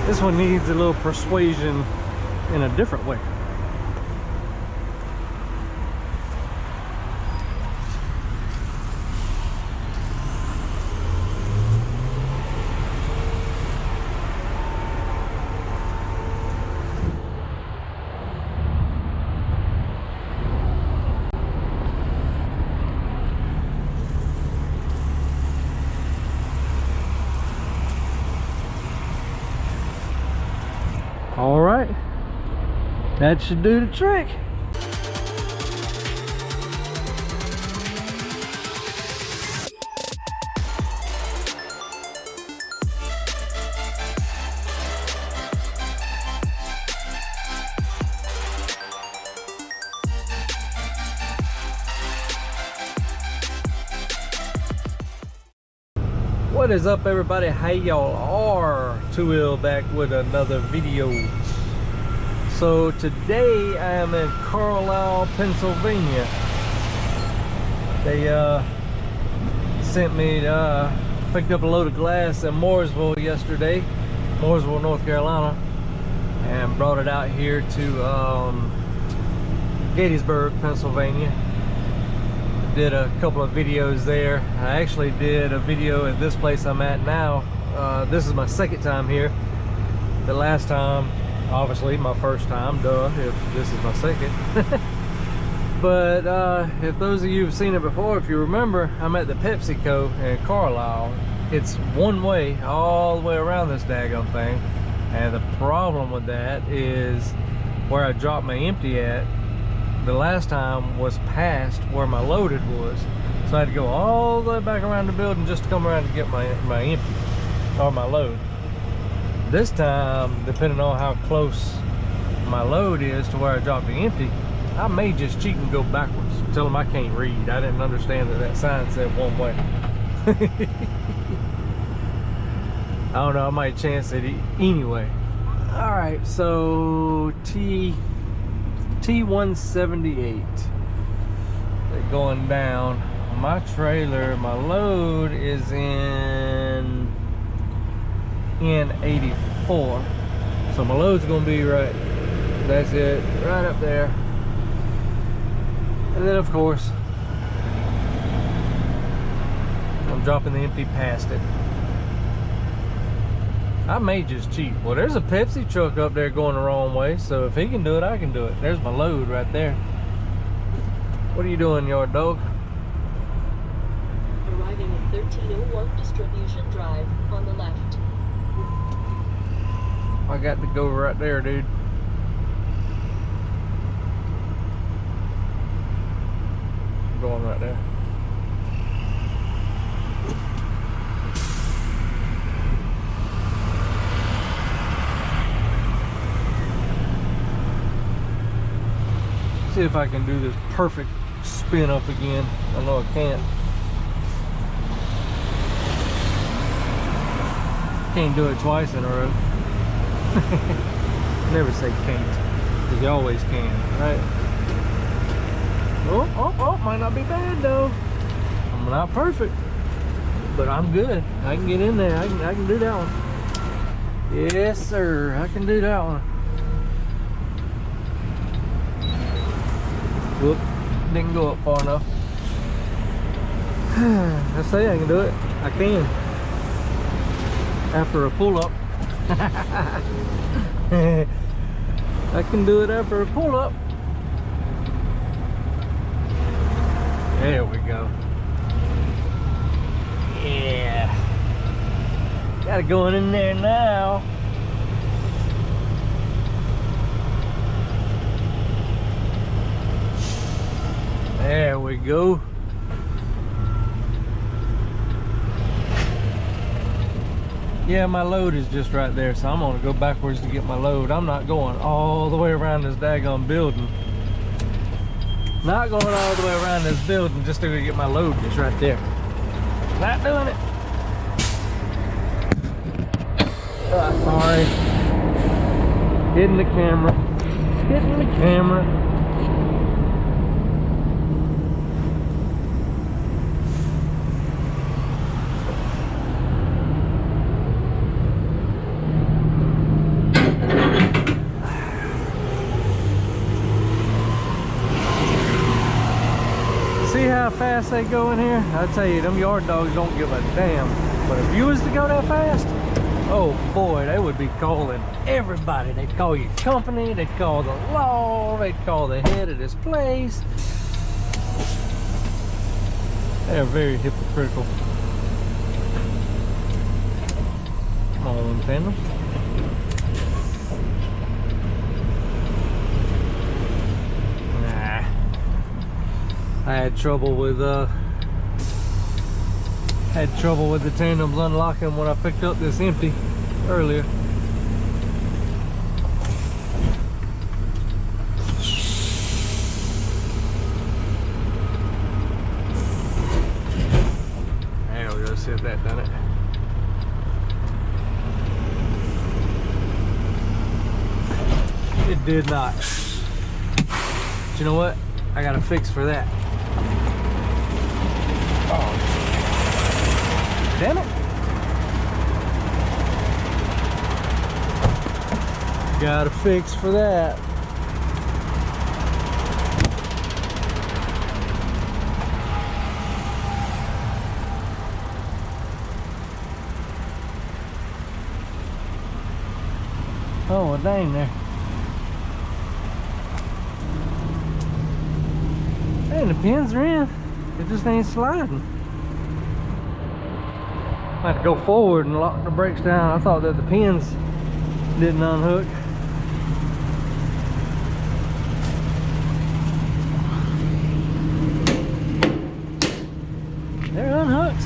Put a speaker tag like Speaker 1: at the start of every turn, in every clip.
Speaker 1: This one needs a little persuasion in a different way. All right, that should do the trick. What is up, everybody? How y'all are? Two Wheel back with another video. So today I am in Carlisle, Pennsylvania. They sent me picked up a load of glass in Mooresville yesterday, Mooresville, North Carolina, and brought it out here to Gettysburg, Pennsylvania. Did a couple of videos there. I actually did a video at this place I'm at now. This is my second time here. The last time, obviously my first time, duh, if this is my second. But if those of you have seen it before, if you remember, I'm at the PepsiCo in Carlisle. It's one way all the way around this daggone thing, and the problem with that is where I dropped my empty at the last time was past where my loaded was, so I had to go all the way back around the building just to come around and get my empty or my load. This time, depending on how close my load is to where I dropped the empty, I may just cheat and go backwards. Tell them I can't read. I didn't understand that sign said one way. I don't know, I might chance it anyway. All right, so T178, they're going down. My trailer, my load is in N84, so my load's gonna be right, that's it, right up there. And then of course I'm dropping the empty past it. I may just cheat. Well, there's a Pepsi truck up there going the wrong way, so if he can do it, I can do it. There's my load right there. What are you doing, yard dog?
Speaker 2: Arriving at 1301 Distribution Drive on the left.
Speaker 1: I got to go right there, dude. I'm going right there. See if I can do this perfect spin up again. I know I can't. Can't do it twice in a row. Never say can't, because you always can, right? Oh, might not be bad though. I'm not perfect, but I'm good. I can get in there. I can do that one. Yes, sir. I can do that one. Whoop, didn't go up far enough. I say I can do it. I can. After a pull-up. I can do it after a pull-up. There we go. Yeah. Got it going in there now. There we go. Yeah, my load is just right there, so I'm gonna go backwards to get my load. I'm not going all the way around this daggone building. Not going all the way around this building just to go get my load just right there. Not doing it. Sorry. Hitting the camera. Hitting the camera. fast they go in here, I tell you, them yard dogs don't give a damn. But if you was to go that fast, oh boy, they would be calling everybody. They'd call you company, they'd call the law, they'd call the head of this place. They're very hypocritical. Come on, tandems. Nah. I had trouble with the tandems unlocking when I picked up this empty earlier. There we go, see if that done it. It did not. But you know what? I got a fix for that. Oh, damn it. Got a fix for that. Oh, well, dang there. And the pins are in. It just ain't sliding. I had to go forward and lock the brakes down. I thought that the pins didn't unhook. They're unhooked.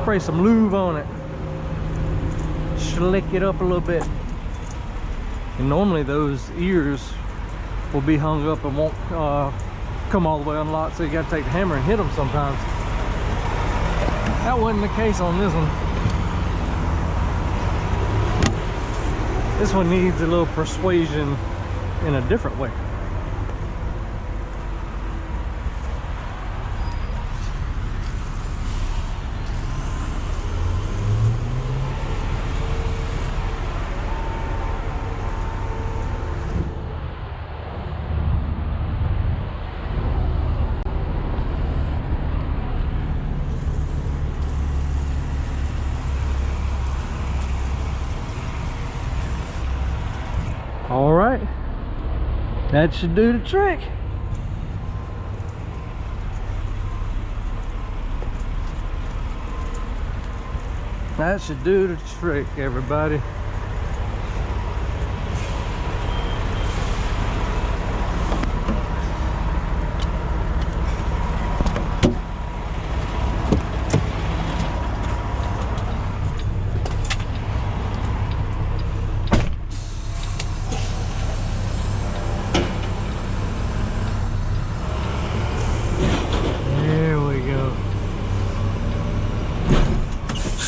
Speaker 1: Spray some lube on it. Slick it up a little bit. And normally those ears will be hung up and won't come all the way unlocked, so you got to take the hammer and hit them sometimes. That wasn't the case on this one. This one needs a little persuasion in a different way. All right, that should do the trick. That should do the trick, everybody.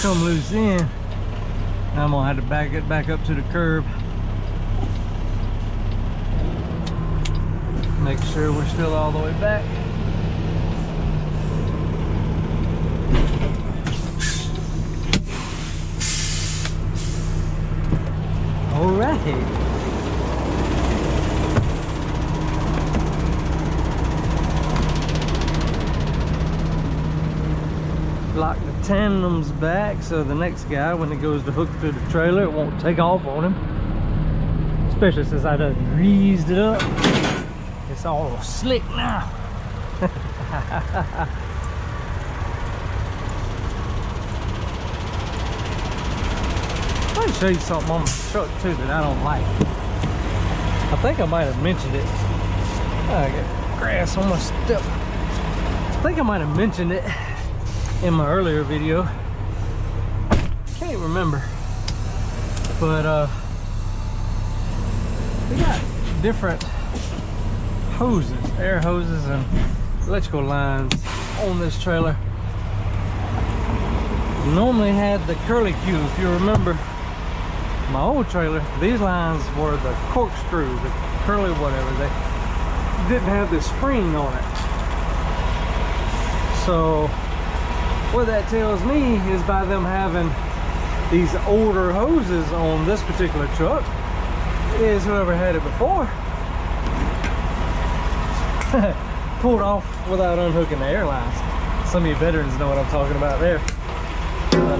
Speaker 1: Come loose in. I'm gonna have to back it back up to the curb. Make sure we're still all the way back. All right. Lock the tandems back so the next guy, when he goes to hook through the trailer, it won't take off on him. Especially since I done greased it up. It's all slick now. Let me show you something on my truck too that I don't like. I think I might have mentioned it. I got grass on my step. I think I might have mentioned it in my earlier video. Can't remember, but we got different hoses, air hoses and electrical lines on this trailer. Normally had the curly Q. If you remember my old trailer, these lines were the corkscrew, the curly whatever. They didn't have the spring on it. So what that tells me is, by them having these older hoses on this particular truck, is whoever had it before pulled off without unhooking the air lines. Some of you veterans know what I'm talking about there. But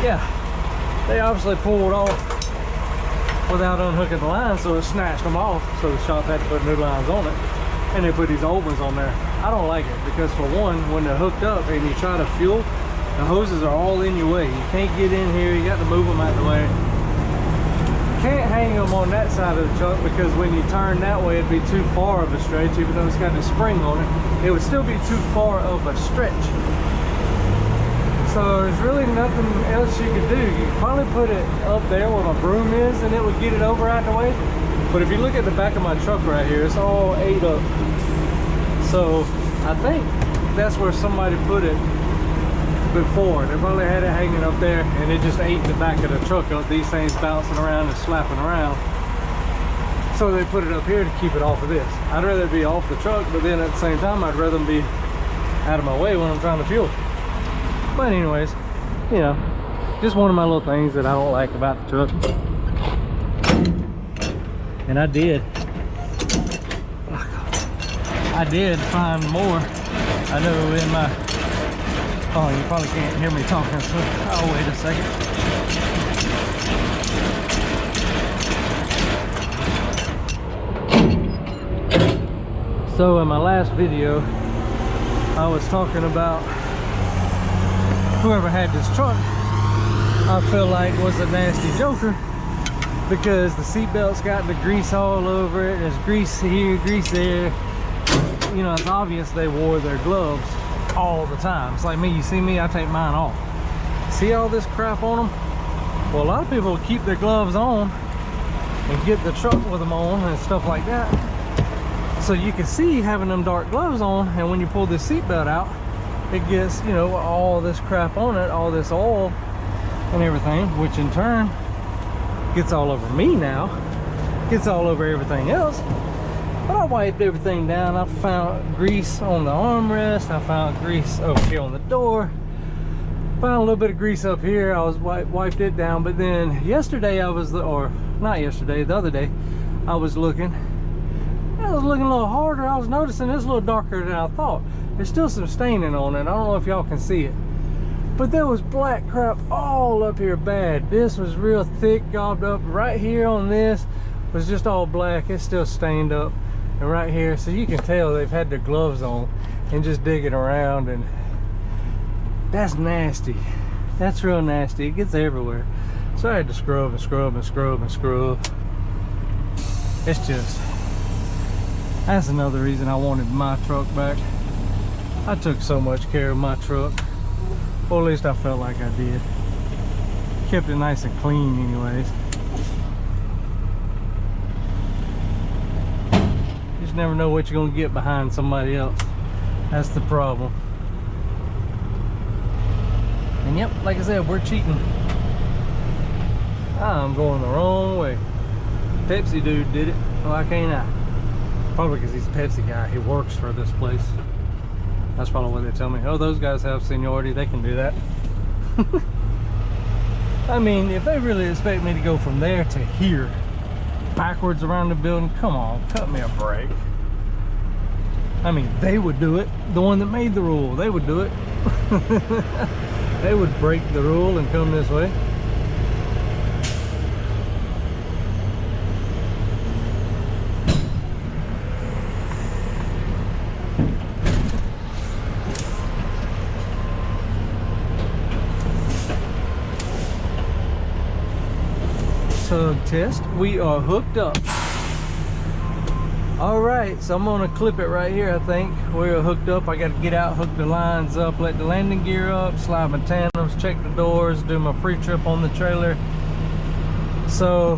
Speaker 1: yeah, they obviously pulled off without unhooking the lines, so it snatched them off. So the shop had to put new lines on it, and they put these old ones on there. I don't like it because, for one, when they're hooked up and you try to fuel, the hoses are all in your way. You can't get in here. You got to move them out the way. Can't hang them on that side of the truck because when you turn that way, it'd be too far of a stretch. Even though it's got the spring on it, it would still be too far of a stretch. So there's really nothing else you could do. You could probably put it up there where my broom is and it would get it over out the way. But if you look at the back of my truck right here, it's all ate up. So I think that's where somebody put it before. They probably had it hanging up there and it just ate the back of the truck up. These things bouncing around and slapping around. So they put it up here to keep it off of this. I'd rather it be off the truck, but then at the same time, I'd rather them be out of my way when I'm trying to fuel. But anyways, you know, just one of my little things that I don't like about the truck. And I did find more. I know in my, oh, you probably can't hear me talking, so I'll wait a second. So in my last video, I was talking about whoever had this truck, I feel like was a nasty joker because the seatbelt's got the grease all over it. There's grease here, grease there. You know, it's obvious they wore their gloves all the time. It's like me, you see me, I take mine off. See all this crap on them? Well, a lot of people keep their gloves on and get the truck with them on and stuff like that. So you can see having them dark gloves on, and when you pull this seatbelt out, it gets, you know, all this crap on it, all this oil and everything, which in turn gets all over me now, gets all over everything else. But I wiped everything down. I found grease on the armrest, I found grease over here on the door, found a little bit of grease up here. I was wiped it down. But then yesterday I was, or not yesterday, the other day, I was looking a little harder. I was noticing it's a little darker than I thought. There's still some staining on it. I don't know if y'all can see it, but there was black crap all up here bad. This was real thick, gobbed up. Right here on this was just all black. It's still stained up. And right here, so you can tell they've had their gloves on and just digging around, and that's nasty. That's real nasty. It gets everywhere. So I had to scrub and scrub and scrub and scrub. It's just, that's another reason I wanted my truck back. I took so much care of my truck. Or at least I felt like I did. Kept it nice and clean anyways. You just never know what you're gonna get behind somebody else. That's the problem. And yep, like I said, we're cheating. I'm going the wrong way. Pepsi dude did it. Why can't I? Probably because he's a Pepsi guy. He works for this place. That's probably what they tell me. Oh, those guys have seniority. They can do that. I mean, if they really expect me to go from there to here, backwards around the building, come on, cut me a break. I mean, they would do it. The one that made the rule, they would do it. They would break the rule and come this way. Tug test, we are hooked up. All right, so I'm gonna clip it right here. I think we're hooked up. I got to get out, hook the lines up, let the landing gear up, slide my tandems, check the doors, do my pre-trip on the trailer. So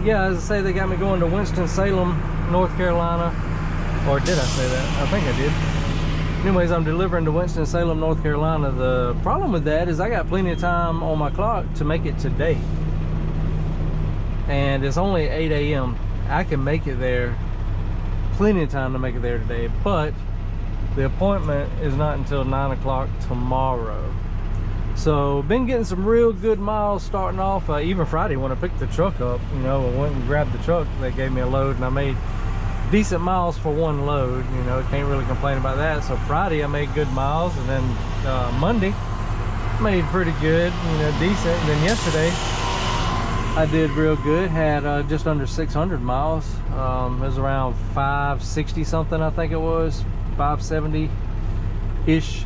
Speaker 1: yeah, as I say, they got me going to Winston-Salem, North Carolina. Or did I say that? I think I did. Anyways, I'm delivering to Winston-Salem, North Carolina. The problem with that is I got plenty of time on my clock to make it today. And it's only 8 a.m. I can make it there, plenty of time to make it there today, but the appointment is not until 9 o'clock tomorrow. So been getting some real good miles starting off. Even Friday when I picked the truck up, you know, I went and grabbed the truck, they gave me a load and I made decent miles for one load. You know, can't really complain about that. So Friday I made good miles, and then Monday made pretty good, you know, decent. And then yesterday I did real good, had just under 600 miles. It was around 560 something, I think it was, 570 ish.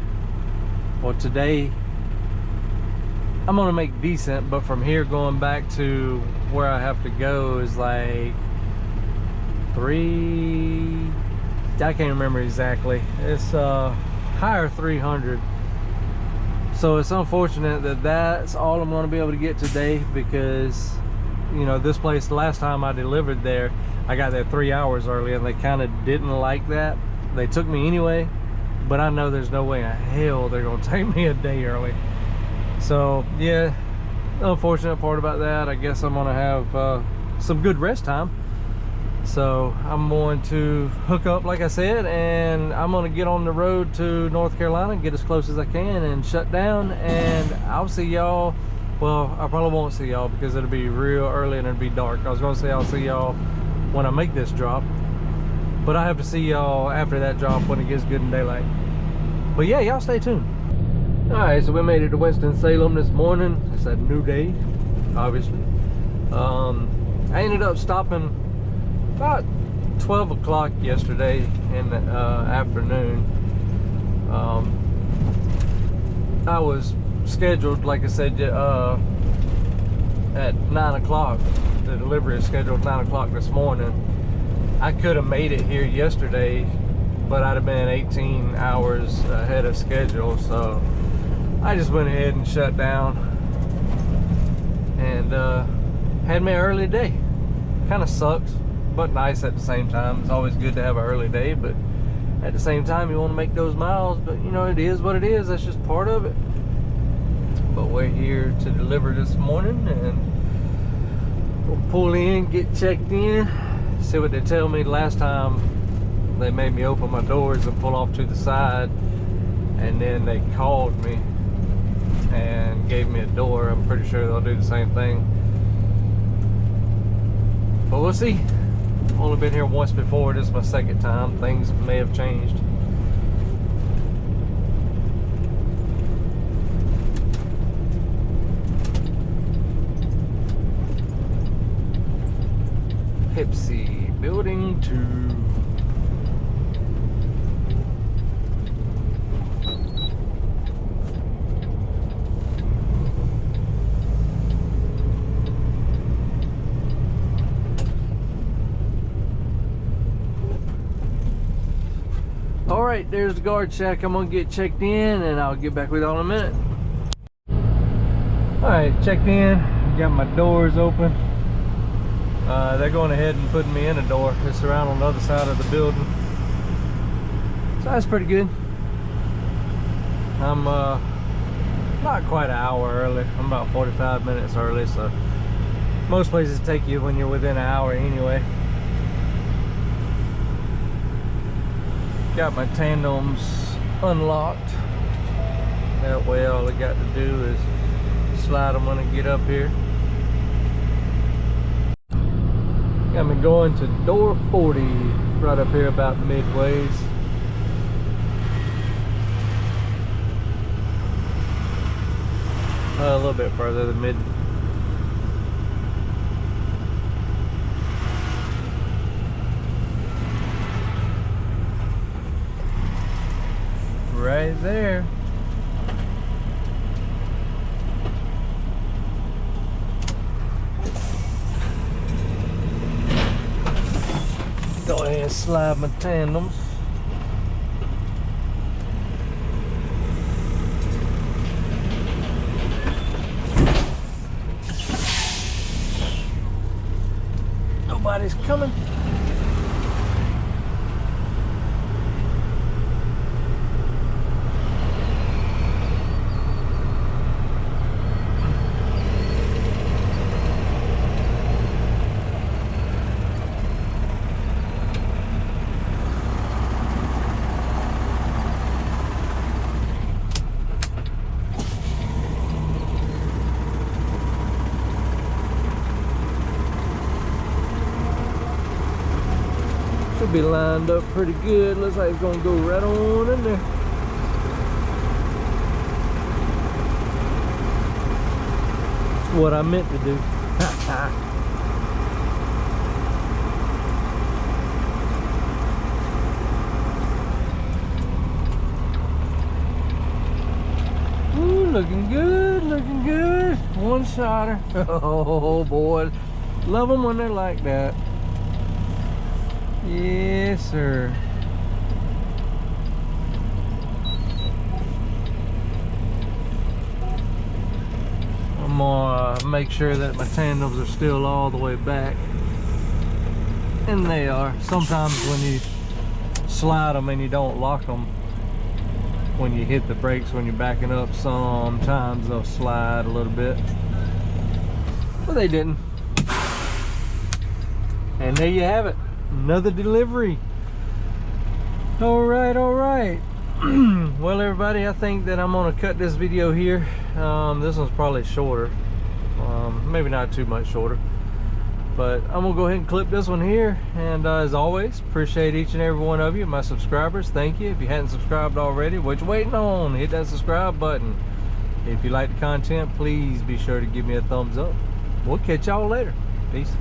Speaker 1: Well, today I'm gonna make decent, but from here going back to where I have to go is like I can't remember exactly. It's higher 300. So it's unfortunate that that's all I'm going to be able to get today, because you know, this place, the last time I delivered there, I got there 3 hours early, and they kind of didn't like that. They took me anyway, but I know there's no way in hell they're going to take me a day early. So yeah, unfortunate part about that. I guess I'm going to have some good rest time. So I'm going to hook up, like I said, and I'm going to get on the road to North Carolina, get as close as I can, and shut down. And I'll see y'all. Well, I probably won't see y'all because it'll be real early and it'll be dark. I was going to say I'll see y'all when I make this drop, but I have to see y'all after that drop when it gets good in daylight. But yeah, y'all stay tuned. All right, so we made it to Winston-Salem this morning. It's a new day, obviously. I ended up stopping about 12 o'clock yesterday in the afternoon. I was scheduled, like I said, at 9 o'clock. The delivery is scheduled 9 o'clock this morning. I could have made it here yesterday, but I'd have been 18 hours ahead of schedule, so I just went ahead and shut down and had my early day. Kind of sucks, but nice at the same time. It's always good to have an early day, but at the same time you want to make those miles. But you know, it is what it is. That's just part of it. But we're here to deliver this morning, and we'll pull in, get checked in, see what they tell me. Last time they made me open my doors and pull off to the side, and then they called me and gave me a door. I'm pretty sure they'll do the same thing, but we'll see. Only been here once before. This is my second time. Things may have changed. Pepsi Building 2. All right, there's the guard shack. I'm gonna get checked in, and I'll get back with y'all in a minute. All right, checked in. Got my doors open. They're going ahead and putting me in a door. It's around on the other side of the building, so that's pretty good. I'm not quite an hour early. I'm about 45 minutes early, so most places take you when you're within an hour anyway. Got my tandems unlocked. That way all I got to do is slide them when I get up here. Got me going to door 40, right up here about midways. A little bit further than mid. Right there. Go ahead and slide my tandems. Nobody's coming. Should be lined up pretty good. Looks like it's gonna go right on in there. That's what I meant to do. Ooh, looking good, looking good. One shotter. Oh boy, love them when they're like that. Yes, sir. I'm gonna make sure that my tandems are still all the way back. And they are. Sometimes when you slide them and you don't lock them, when you hit the brakes when you're backing up, sometimes they'll slide a little bit. But they didn't. And there you have it. Another delivery. All right. Well, everybody, I think that I'm gonna cut this video here. This one's probably shorter, maybe not too much shorter, but I'm gonna go ahead and clip this one here. And as always, appreciate each and every one of you, my subscribers. Thank you. If you hadn't subscribed already, what you waiting on? Hit that subscribe button. If you like the content, please be sure to give me a thumbs up. We'll catch y'all later. Peace.